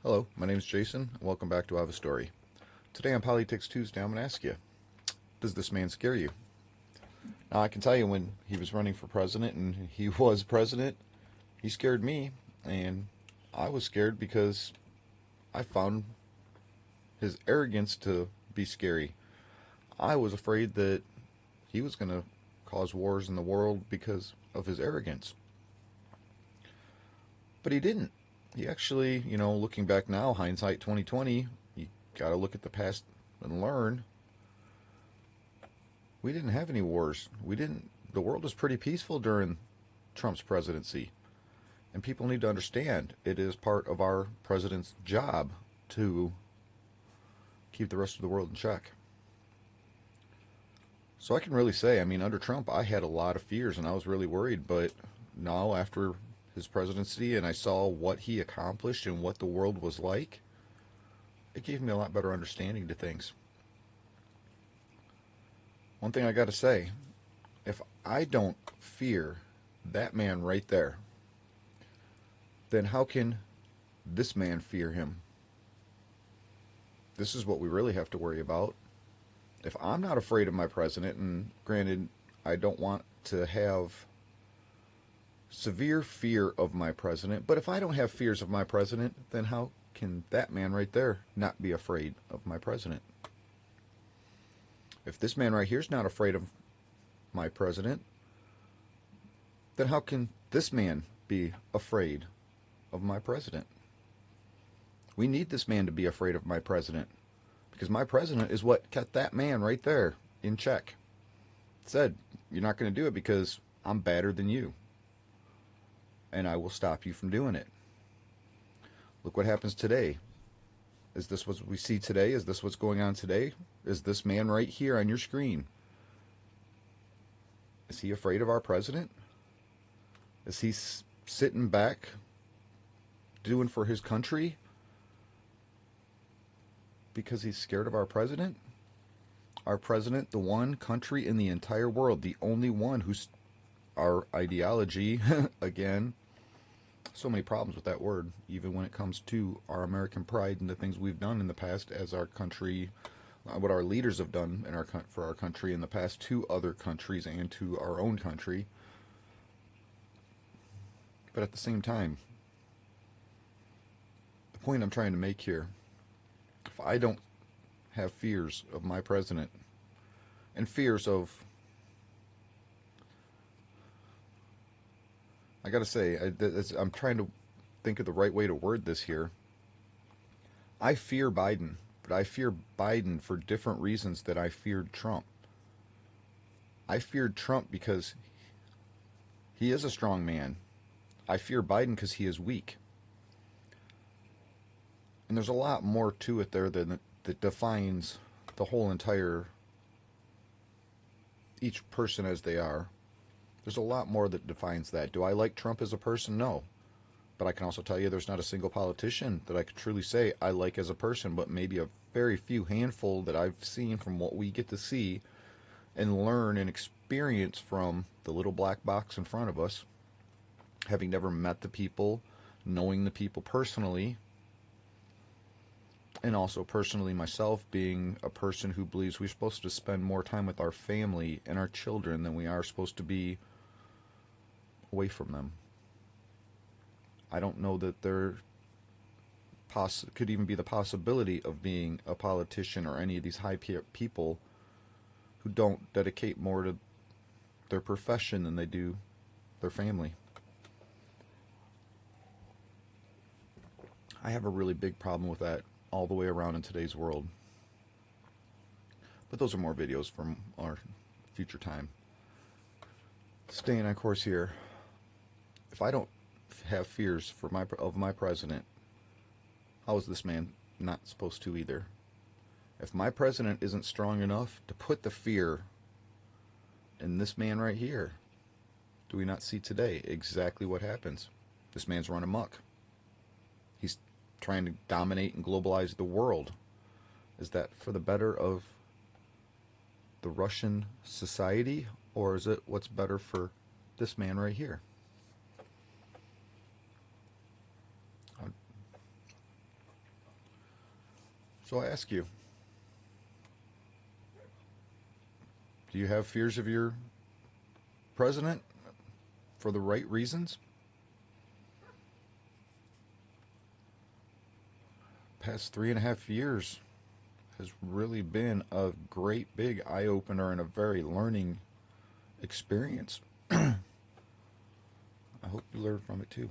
Hello, my name is Jason, and welcome back to I Have a Story. Today on Poli-Tics Tuesday, I'm going to ask you, does this man scare you? Now, I can tell you when he was running for president and he was president, he scared me, and I was scared because I found his arrogance to be scary. I was afraid that he was going to cause wars in the world because of his arrogance. But he didn't. He actually, looking back now, hindsight 2020, you got to look at the past and learn. We didn't have any wars. The world was pretty peaceful during Trump's presidency. And people need to understand it is part of our president's job to keep the rest of the world in check. So I can really say, under Trump, I had a lot of fears and I was really worried. But now, after his presidency and I saw what he accomplished and what the world was like, it gave me a lot better understanding to things. One thing I got to say, if I don't fear that man right there, then how can this man fear him? This is what we really have to worry about. If I'm not afraid of my president, and granted, I don't want to have severe fear of my president, but if I don't have fears of my president, then how can that man right there not be afraid of my president? If this man right here is not afraid of my president, then how can this man be afraid of my president? We need this man to be afraid of my president, because my president is what kept that man right there in check. Said, you're not going to do it because I'm badder than you, and I will stop you from doing it. Look what happens today. Is this what we see today? Is this what's going on today? Is this man right here on your screen? Is he afraid of our president? Is he sitting back doing for his country because he's scared of our president? Our president, the one country in the entire world, the only one who's our ideology, again, so many problems with that word, even when it comes to our American pride and the things we've done in the past as our country, what our leaders have done for our country in the past to other countries and to our own country. But at the same time, the point I'm trying to make here, if I don't have fears of my president and fears of, I gotta say, I'm trying to think of the right way to word this here. I fear Biden, but I fear Biden for different reasons that I feared Trump. I feared Trump because he is a strong man. I fear Biden because he is weak. And there's a lot more to it there that defines the whole entire, each person as they are. There's a lot more that defines that. Do I like Trump as a person? No. But I can also tell you there's not a single politician that I could truly say I like as a person, but maybe a very few handful that I've seen from what we get to see and learn and experience from the little black box in front of us, having never met the people, knowing the people personally, and also personally myself being a person who believes we're supposed to spend more time with our family and our children than we are supposed to be away from them. I don't know that there could even be the possibility of being a politician or any of these high people who don't dedicate more to their profession than they do their family. I have a really big problem with that all the way around in today's world. But those are more videos from our future time. Staying on course here. If I don't have fears of my president, how is this man not supposed to either? If my president isn't strong enough to put the fear in this man right here, do we not see today exactly what happens? This man's run amok. He's trying to dominate and globalize the world. Is that for the better of the Russian society, or is it what's better for this man right here? So I ask you, do you have fears of your president for the right reasons? Past 3.5 years has really been a great big eye-opener and a very learning experience. I hope you learned from it too.